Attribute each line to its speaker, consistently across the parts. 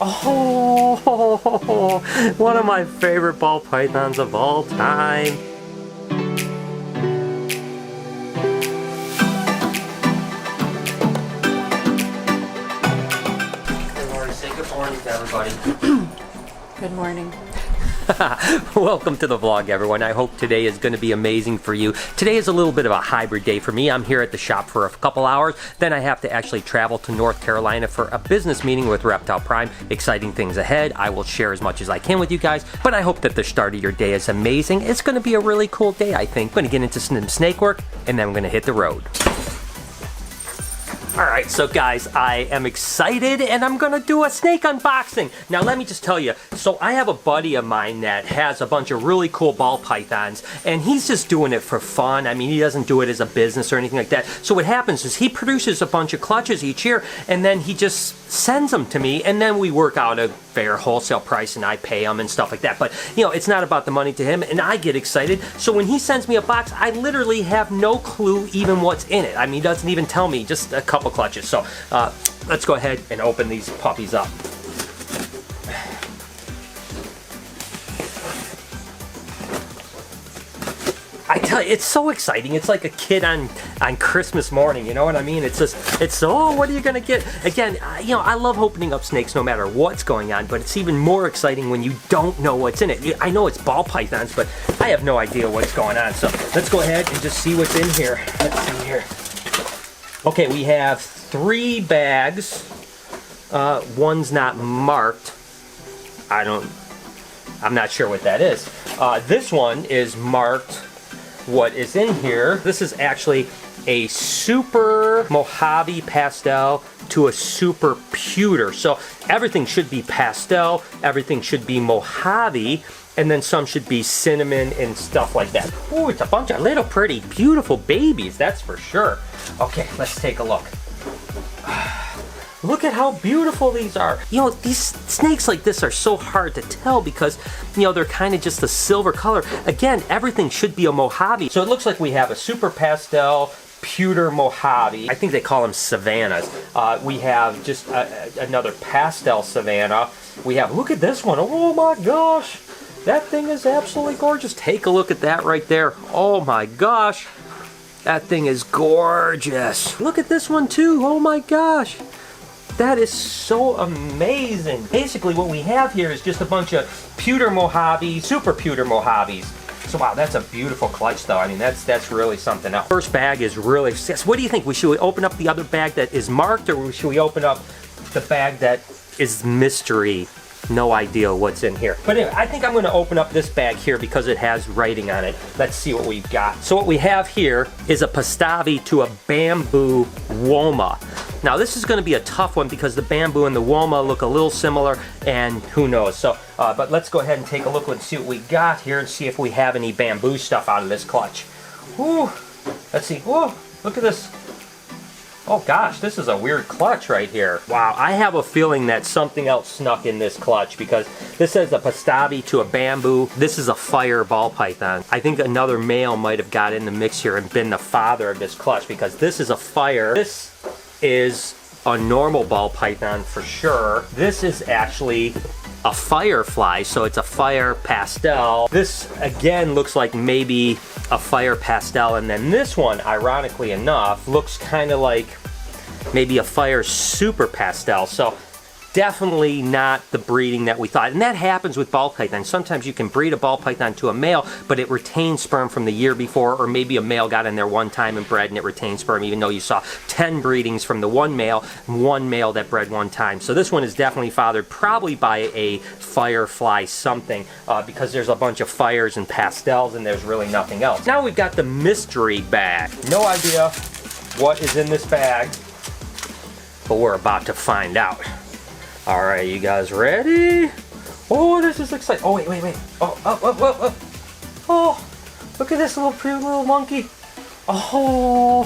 Speaker 1: Oh, one of my favorite ball pythons of all time. Hey, Laurie, say good morning to everybody.
Speaker 2: Good morning.
Speaker 1: Welcome to the vlog, everyone. I hope today is going to be amazing for you. Today is a little bit of a hybrid day for me. I'm here at the shop for a couple hours. Then I have to actually travel to North Carolina for a business meeting with Reptile Prime. Exciting things ahead. I will share as much as I can with you guys, but I hope that the start of your day is amazing. It's going to be a really cool day, I think. I'm going to get into some snake work, and then I'm going to hit the road. Alright, so guys, I am excited and I'm gonna do a snake unboxing. Now let me just tell you, so I have a buddy of mine that has a bunch of really cool ball pythons and he's just doing it for fun. I mean, he doesn't do it as a business or anything like that. So what happens is he produces a bunch of clutches each year and then he just sends them to me and then we work out a fair wholesale price and I pay him and stuff like that. But, you know, it's not about the money to him and I get excited. So when he sends me a box, I literally have no clue even what's in it. I mean, he doesn't even tell me, just a couple clutches. So let's go ahead and open these puppies up. I tell you, it's so exciting. It's like a kid on Christmas morning, you know what I mean? It's oh, what are you gonna get? Again, you know, I love opening up snakes no matter what's going on, but it's even more exciting when you don't know what's in it. I know it's ball pythons, but I have no idea what's going on. So let's go ahead and just see what's in here. Let's see here. Okay, we have 3 bags. One's not marked. I'm not sure what that is. This one is marked. What is in here? This is actually a super Mojave pastel to a super pewter. So everything should be pastel, everything should be Mojave, and then some should be cinnamon and stuff like that. Ooh, it's a bunch of little pretty, beautiful babies, that's for sure. Okay, let's take a look. Look at how beautiful these are. You know, these snakes like this are so hard to tell because, you know, they're kind of just a silver color. Again, everything should be a Mojave. So it looks like we have a super pastel, pewter Mojave. I think they call them Savannahs. We have just another pastel Savannah. We have, look at this one. Oh my gosh. That thing is absolutely gorgeous. Take a look at that right there. Oh my gosh. That thing is gorgeous. Look at this one too. Oh my gosh. That is so amazing. Basically what we have here is just a bunch of pewter Mojaves, super pewter Mojaves. So wow, that's a beautiful clutch though. I mean, that's really something else. First bag is really, what do you think? Should we open up the other bag that is marked or should we open up the bag that is mystery? No idea what's in here. But anyway, I think I'm gonna open up this bag here because it has writing on it. Let's see what we've got. So what we have here is a Pastavi to a bamboo Woma. Now this is gonna be a tough one because the bamboo and the Woma look a little similar and who knows. So, but let's go ahead and take a look and see what we got here and see if we have any bamboo stuff out of this clutch. Ooh, let's see, ooh, look at this. Oh gosh, this is a weird clutch right here. Wow, I have a feeling that something else snuck in this clutch because this says a Pastavi to a bamboo. This is a fire ball python. I think another male might have got in the mix here and been the father of this clutch because this is a fire. This is a normal ball python for sure. This is actually a firefly, so it's a fire pastel. This again looks like maybe a fire pastel, and then this one, ironically enough, looks kind of like maybe a fire super pastel. So definitely not the breeding that we thought. And that happens with ball pythons. Sometimes you can breed a ball python to a male, but it retains sperm from the year before, or maybe a male got in there one time and bred and it retained sperm, even though you saw 10 breedings from the one male that bred one time. So this one is definitely fathered probably by a firefly something, because there's a bunch of fires and pastels and there's really nothing else. Now we've got the mystery bag. No idea what is in this bag, but we're about to find out. All right, you guys ready? Oh, this is exciting. Oh, wait. Oh, look at this pretty little monkey. Oh,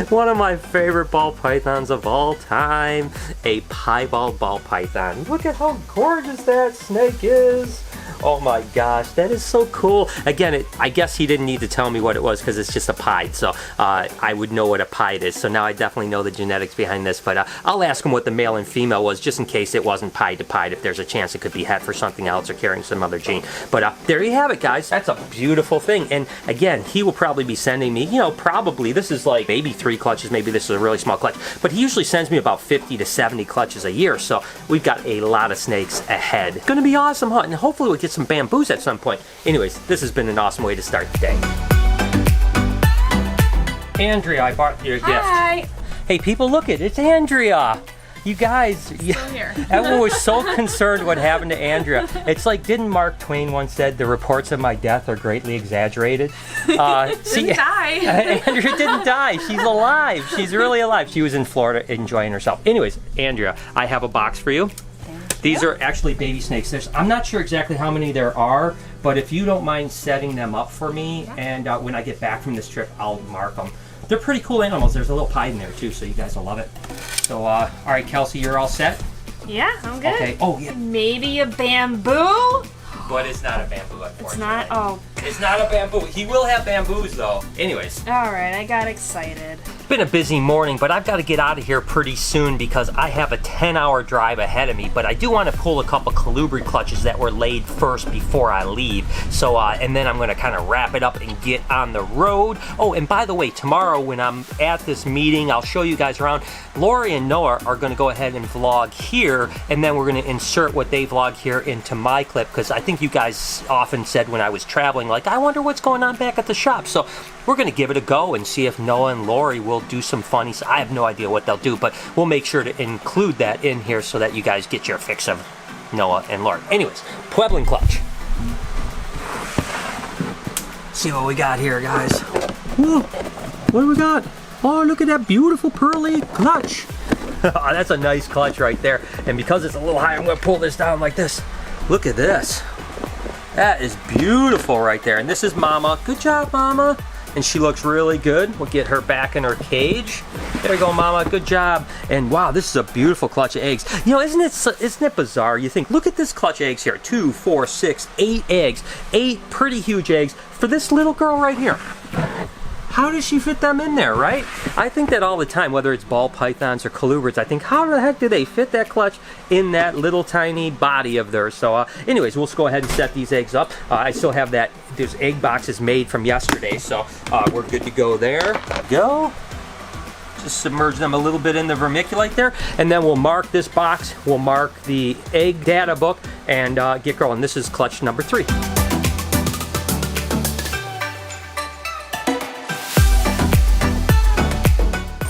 Speaker 1: one of my favorite ball pythons of all time, a piebald ball python. Look at how gorgeous that snake is. Oh my gosh, that is so cool. Again, I guess he didn't need to tell me what it was because it's just a pied, so I would know what a pied is. So now I definitely know the genetics behind this, but I'll ask him what the male and female was just in case it wasn't pied to pied, if there's a chance it could be het for something else or carrying some other gene. But there you have it, guys. That's a beautiful thing. And again, he will probably be sending me, probably, this is like maybe 3 clutches, maybe this is a really small clutch, but he usually sends me about 50 to 70 clutches a year, so we've got a lot of snakes ahead. It's gonna be awesome hunting. Hopefully we'll get some bamboos at some point. Anyways, this has been an awesome way to start the day. Andrea, I bought your gift.
Speaker 2: Hi.
Speaker 1: Hey people, look it's Andrea. You guys,
Speaker 2: Here.
Speaker 1: everyone was so concerned what happened to Andrea. It's like, didn't Mark Twain once said, the reports of my death are greatly exaggerated?
Speaker 2: Didn't die.
Speaker 1: Andrea didn't die. She's alive. She's really alive. She was in Florida enjoying herself. Anyways, Andrea, I have a box for you. These are actually baby snakes. I'm not sure exactly how many there are, but if you don't mind setting them up for me, and when I get back from this trip, I'll mark them. They're pretty cool animals. There's a little pied in there too, so you guys will love it. So, all right, Kelsey, you're all set?
Speaker 2: Yeah, I'm good.
Speaker 1: Okay. Oh, yeah.
Speaker 2: Maybe a bamboo?
Speaker 1: But it's not a bamboo, unfortunately.
Speaker 2: It's not? Oh.
Speaker 1: It's not a bamboo. He will have bamboos, though. Anyways.
Speaker 2: All right, I got excited.
Speaker 1: It's been a busy morning, but I've got to get out of here pretty soon because I have a 10-hour drive ahead of me. But I do want to pull a couple colubrid clutches that were laid first before I leave. So, and then I'm going to kind of wrap it up and get on the road. Oh, and by the way, tomorrow when I'm at this meeting, I'll show you guys around. Lori and Noah are going to go ahead and vlog here, and then we're going to insert what they vlog here into my clip, because I think you guys often said when I was traveling, like, I wonder what's going on back at the shop. So we're going to give it a go and see if Noah and Lori will do some funny stuff. I have no idea what they'll do, but we'll make sure to include that in here so that you guys get your fix of Noah and Lori. Anyways, Pueblan clutch. See what we got here, guys. Whoa, what do we got? Oh, look at that beautiful pearly clutch. That's a nice clutch right there. And because it's a little high, I'm going to pull this down like this. Look at this. That is beautiful right there. And this is Mama. Good job, Mama. And she looks really good. We'll get her back in her cage. There we go, Mama. Good job. And wow, this is a beautiful clutch of eggs. Isn't it bizarre? You think, look at this clutch of eggs here. 2, 4, 6, 8 eggs. 8 pretty huge eggs for this little girl right here. How does she fit them in there, right? I think that all the time, whether it's ball pythons or colubrids, I think, how the heck do they fit that clutch in that little tiny body of theirs? So anyways, we'll just go ahead and set these eggs up. I still have those egg boxes made from yesterday, so we're good to go there. Go. Just submerge them a little bit in the vermiculite there, and then we'll mark this box, we'll mark the egg data book, and get going. This is clutch number 3.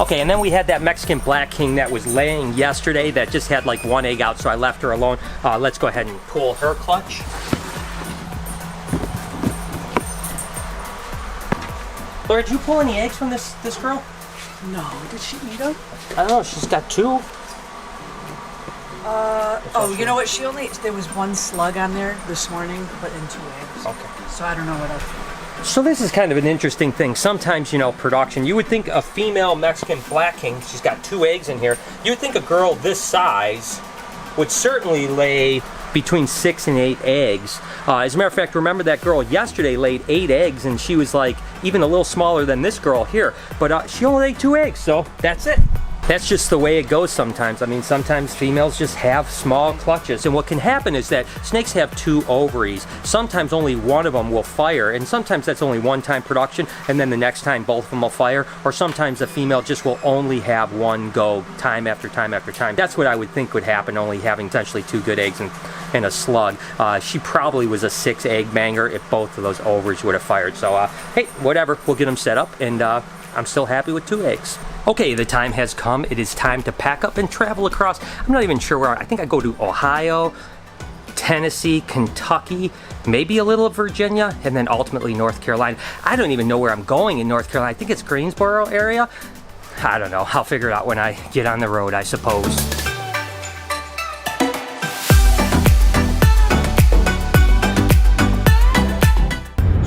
Speaker 1: Okay, and then we had that Mexican Black King that was laying yesterday that just had like 1 egg out, so I left her alone. Let's go ahead and pull her clutch. Laura, did you pull any eggs from this girl?
Speaker 2: No, did she eat them?
Speaker 1: I don't know, she's got 2.
Speaker 2: Oh, you know what? There was 1 slug on there this morning, but in 2 eggs.
Speaker 1: Okay.
Speaker 2: So I don't know what else.
Speaker 1: So this is kind of an interesting thing. Sometimes, production, you would think a female Mexican Black King, she's got 2 eggs in here, you would think a girl this size would certainly lay between 6 and 8 eggs. As a matter of fact, remember that girl yesterday laid 8 eggs, and she was like even a little smaller than this girl here, but she only laid 2 eggs, so that's it. That's just the way it goes sometimes. I mean, sometimes females just have small clutches. And what can happen is that snakes have 2 ovaries. Sometimes only one of them will fire, and sometimes that's only one-time production, and then the next time both of them will fire. Or sometimes the female just will only have 1 go time after time after time. That's what I would think would happen, only having potentially 2 good eggs and a slug. She probably was a 6-egg banger if both of those ovaries would have fired. So, hey, whatever, we'll get them set up, and I'm still happy with 2 eggs. Okay, the time has come. It is time to pack up and travel across. I'm not even sure where. I think I go to Ohio, Tennessee, Kentucky, maybe a little of Virginia, and then ultimately North Carolina. I don't even know where I'm going in North Carolina. I think it's Greensboro area. I don't know. I'll figure it out when I get on the road, I suppose.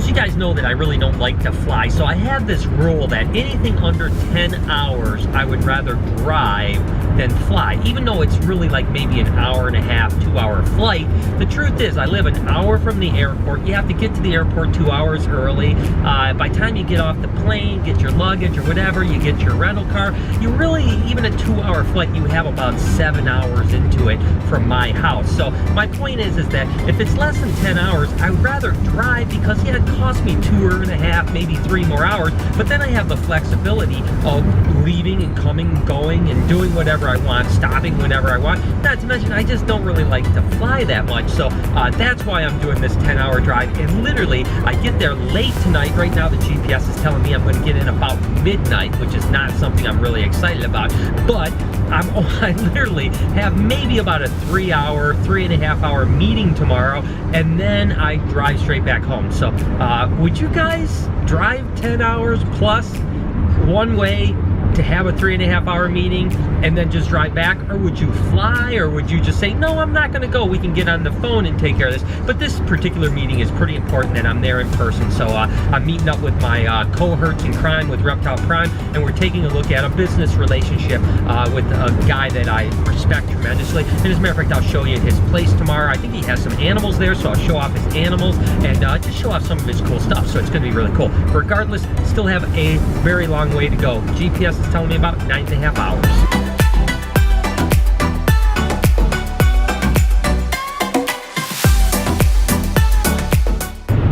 Speaker 1: So you guys know that I really don't like to fly. So I have this rule that anything under 10 hours, I would rather drive than fly. Even though it's really like maybe an hour and a half, 2-hour flight, the truth is I live an hour from the airport. You have to get to the airport 2 hours early. By the time you get off the plane, get your luggage or whatever, you get your rental car, you really, even a 2-hour flight, you have about 7 hours into it from my house. So my point is that if it's less than 10 hours, I would rather drive because, yeah, it costs me 2.5, maybe 3 more hours, but then I have the flexibility of leaving and coming and going and doing whatever I want, stopping whenever I want. Not to mention, I just don't really like to fly that much, so that's why I'm doing this 10-hour drive. And literally, I get there late tonight. Right now, the GPS is telling me I'm going to get in about midnight, which is not something I'm really excited about, but I literally have maybe about a 3.5-hour meeting tomorrow, and then I drive straight back home. So would you guys drive 10 hours plus one way to have a 3.5-hour meeting and then just drive back? Or would you fly? Or would you just say, no, I'm not gonna go, we can get on the phone and take care of this? But this particular meeting is pretty important and I'm there in person. So I'm meeting up with my cohorts in crime with Reptile Prime, and we're taking a look at a business relationship with a guy that I respect tremendously. And as a matter of fact, I'll show you his place tomorrow. I think he has some animals there, so I'll show off his animals and just show off some of his cool stuff. So it's gonna be really cool. Regardless, still have a very long way to go. GPS is telling me about 9.5 hours.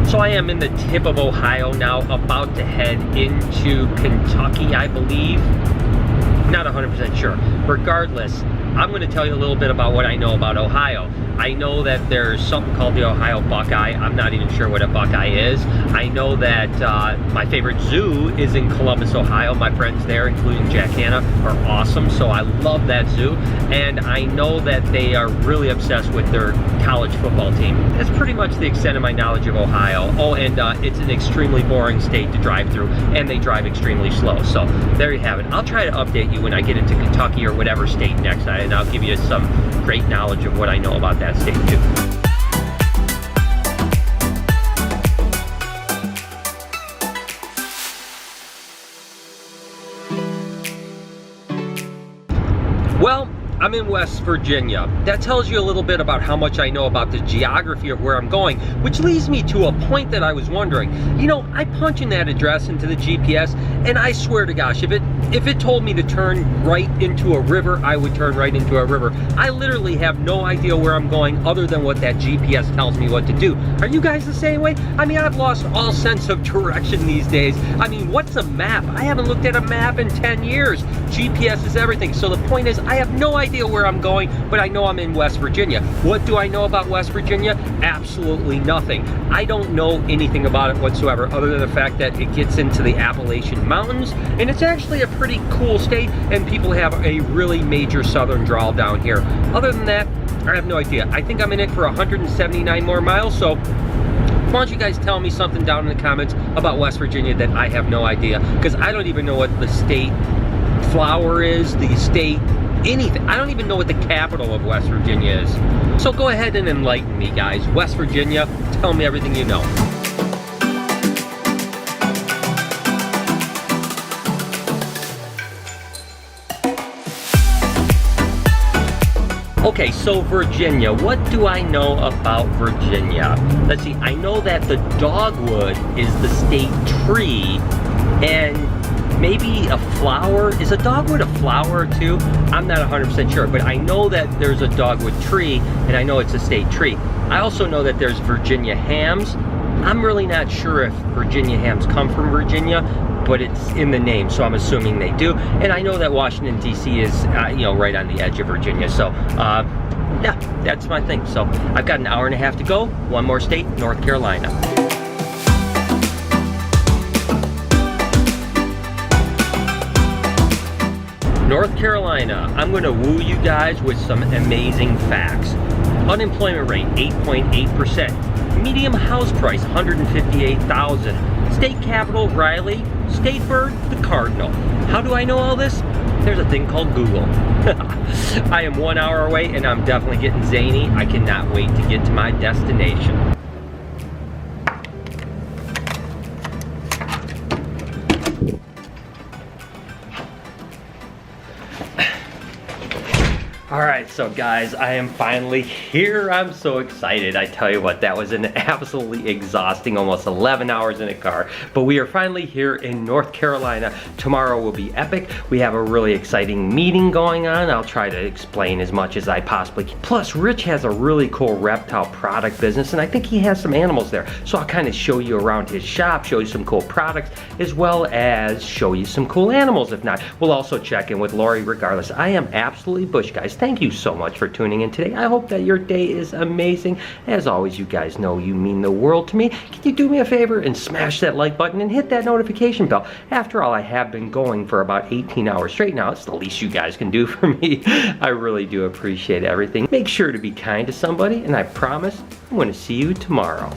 Speaker 1: So I am in the tip of Ohio now, about to head into Kentucky, I believe. Not 100% sure. Regardless, I'm going to tell you a little bit about what I know about Ohio. I know that there's something called the Ohio Buckeye. I'm not even sure what a Buckeye is. I know that my favorite zoo is in Columbus, Ohio. My friends there, including Jack Hanna, are awesome, so I love that zoo. And I know that they are really obsessed with their college football team. That's pretty much the extent of my knowledge of Ohio. Oh, and it's an extremely boring state to drive through, and they drive extremely slow. So there you have it. I'll try to update you when I get into Kentucky or whatever state next, and I'll give you some great knowledge of what I know about that state too. Well, I'm in West Virginia. That tells you a little bit about how much I know about the geography of where I'm going, which leads me to a point that I was wondering. You know, I punch in that address into the GPS, and I swear to gosh, if it told me to turn right into a river, I would turn right into a river. I literally have no idea where I'm going other than what that GPS tells me what to do. Are you guys the same way? I mean, I've lost all sense of direction these days. I mean, what's a map? I haven't looked at a map in 10 years. GPS is everything. So the point is, I have no idea where I'm going, but I know I'm in West Virginia. What do I know about West Virginia? Absolutely nothing. I don't know anything about it whatsoever, other than the fact that it gets into the Appalachian Mountains, and it's actually a pretty cool state, and people have a really major southern drawl down here. Other than that, I have no idea. I think I'm in it for 179 more miles, so why don't you guys tell me something down in the comments about West Virginia that I have no idea, because I don't even know what the state flower is, the state anything. I don't even know what the capital of West Virginia is. So go ahead and enlighten me, guys. West Virginia, tell me everything you know. Okay, so Virginia, what do I know about Virginia? Let's see, I know that the dogwood is the state tree, and maybe a flower. Is a dogwood a flower too? I'm not 100% sure, but I know that there's a dogwood tree, and I know it's a state tree. I also know that there's Virginia hams. I'm really not sure if Virginia hams come from Virginia, but it's in the name, so I'm assuming they do. And I know that Washington, D.C. is, you know, right on the edge of Virginia. So, yeah, that's my thing. So I've got an hour and a half to go. One more state, North Carolina. North Carolina, I'm gonna woo you guys with some amazing facts. Unemployment rate, 8.8%. Medium house price, $158,000. State capital, Raleigh. State bird, the cardinal. How do I know all this? There's a thing called Google. I am 1 hour away and I'm definitely getting zany. I cannot wait to get to my destination. so guys, I am finally here. I'm so excited. I tell you what, that was an absolutely exhausting, almost 11 hours in a car. But we are finally here in North Carolina. Tomorrow will be epic. We have a really exciting meeting going on. I'll try to explain as much as I possibly can. Plus, Rich has a really cool reptile product business, and I think he has some animals there. So I'll kind of show you around his shop, show you some cool products, as well as show you some cool animals. If not, we'll also check in with Lori regardless. I am absolutely bush, guys. Thank you so much for tuning in today. I hope that your day is amazing. As always, you guys know you mean the world to me. Can you do me a favor and smash that like button and hit that notification bell? After all, I have been going for about 18 hours straight now. It's the least you guys can do for me. I really do appreciate everything. Make sure to be kind to somebody, and I promise I'm going to see you tomorrow.